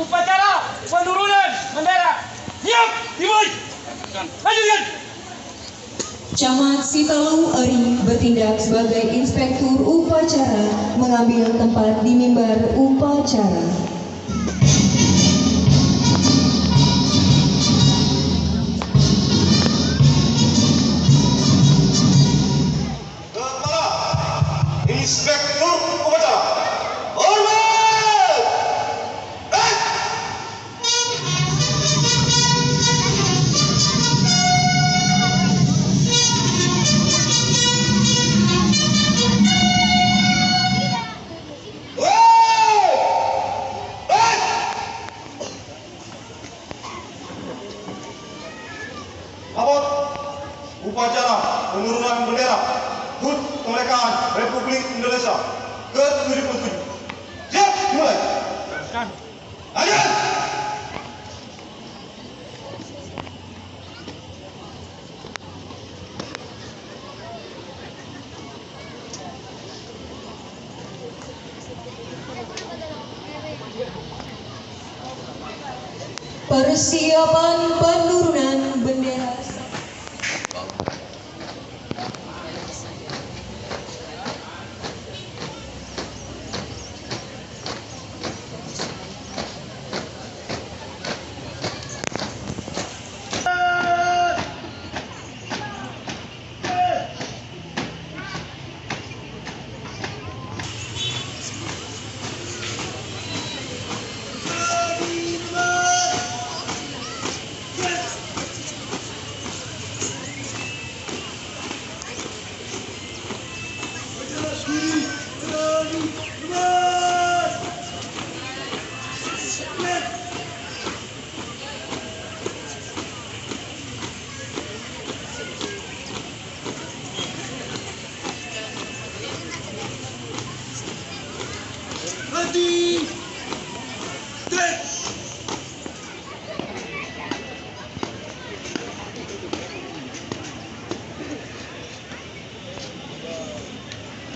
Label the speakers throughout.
Speaker 1: upacara penurunan bendera. Siap, dimulai. Lanjutkan.
Speaker 2: Camat Sitalu Eri bertindak sebagai inspektur upacara, mengambil tempat di mimbar upacara.
Speaker 3: Kepala Inspektur Upacara, hormat! Lapor upacara penurunan bendera HUT kemerdekaan Republik Indonesia ke-77. Siap, dimulai. Lanjut.
Speaker 2: Persiapan penurunan bendera.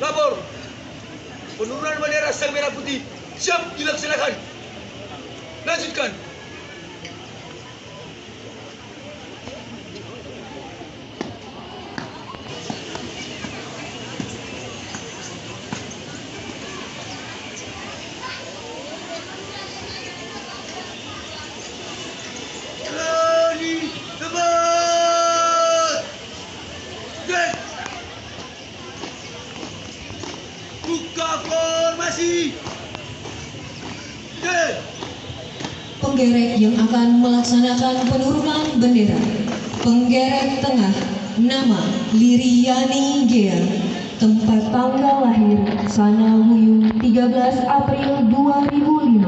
Speaker 4: Lapor, penurunan bendera Sang Merah Putih siap dilaksanakan. Lanjutkan. Lari tempat. Gerak. Buka formasi.
Speaker 2: Penggerek yang akan melaksanakan penurunan bendera. Penggerek tengah, nama Liriani Gea, tempat tanggal lahir Sanawuyu 13 April 2005,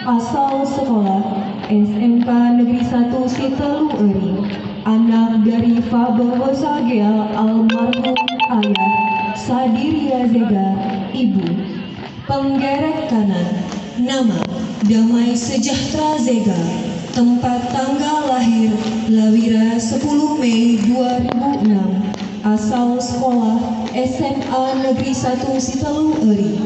Speaker 2: asal sekolah SMK Negeri 1 Sitalu Eri, anak dari Faber Hosagea almarhum ayah Sadiria Zega, ibu. Penggerek kanan, nama Damai Sejahtera Zega, tempat tanggal lahir Lawira 10 Mei 2006, asal sekolah SMA Negeri 1 Sitalu Eri,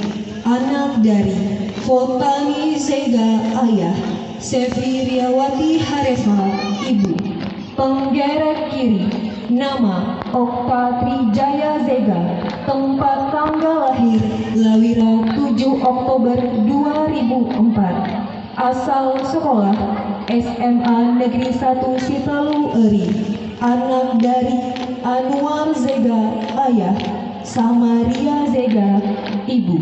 Speaker 2: anak dari Fotani Zega ayah, Sevi Riawati Harefa ibu. Penggerek kiri, nama Okta Trijaya Zega, tempat tanggal lahir Lawira 7 Oktober 2004, asal sekolah SMA Negeri 1 Sitalu Eri, anak dari Anwar Zega ayah, Samaria Zega ibu.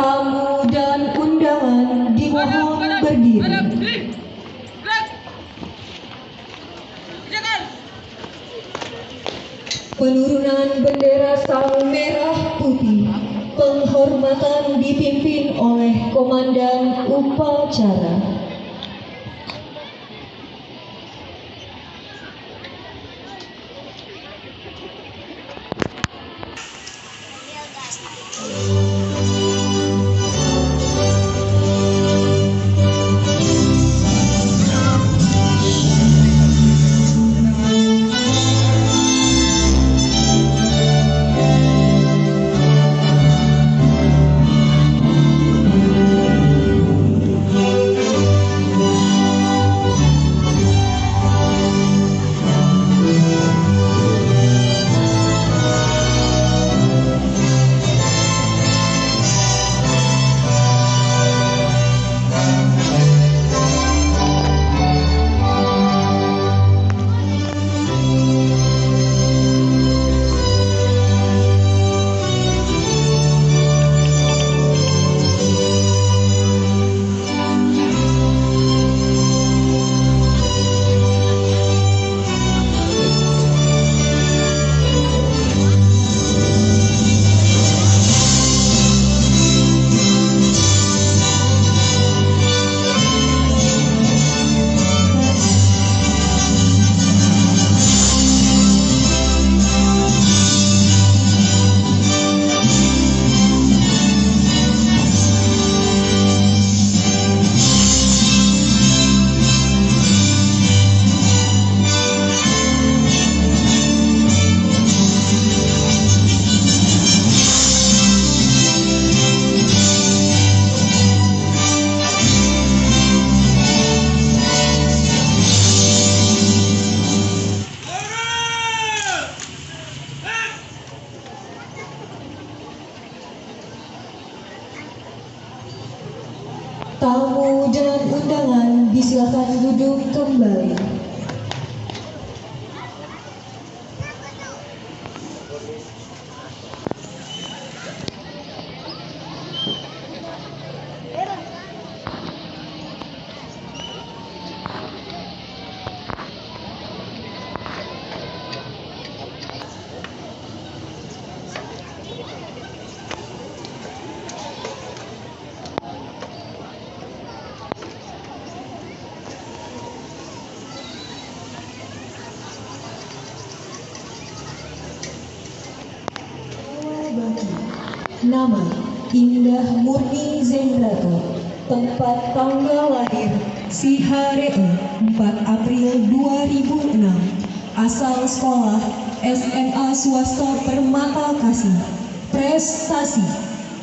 Speaker 2: tamu dan undangan dimohon berdiri. Penurunan bendera Sang Merah Putih, penghormatan dipimpin oleh Komandan Upacara. Tamu dan undangan disilakan duduk kembali. Nama Indah Murni Zendrato. Tempat tanggal lahir Sihareu 4 April 2006. Asal sekolah SMA swasta Permata Kasih. Prestasi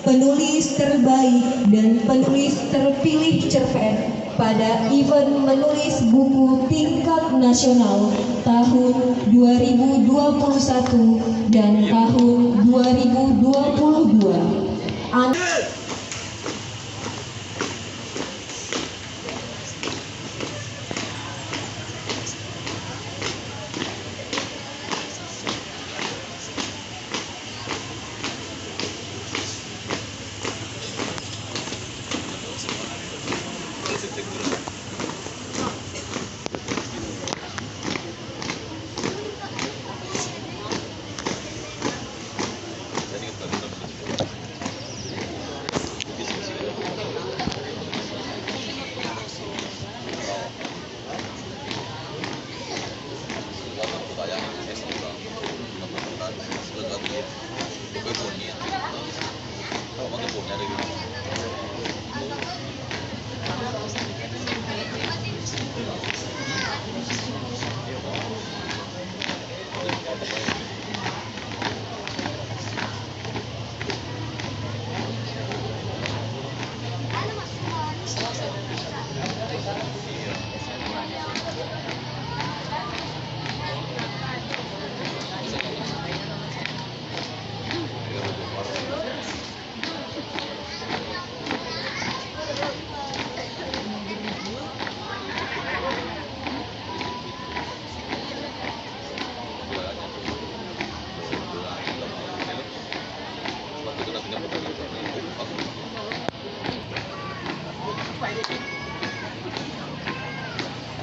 Speaker 2: penulis terbaik dan penulis terpilih cerpen pada event menulis buku tingkat nasional tahun 2021 dan tahun 2022.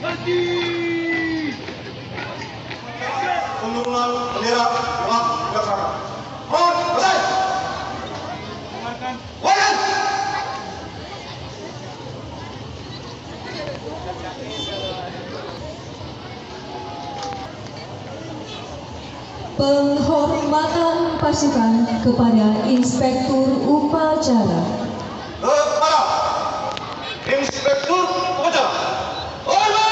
Speaker 4: Berhenti.
Speaker 3: Penurunan bendera telah dilaksanakan. Mohon selesai. Wajan.
Speaker 2: Penghormatan pasukan kepada Inspektur Upacara.
Speaker 3: Kepada Inspektur Upacara. Hormat!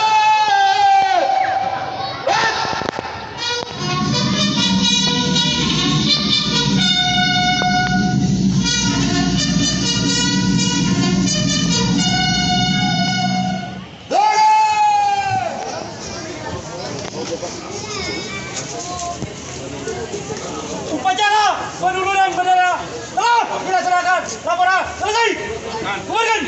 Speaker 1: Upacara penurunan bendera telah dilaksanakan. Laporan selesai. Keluarkan.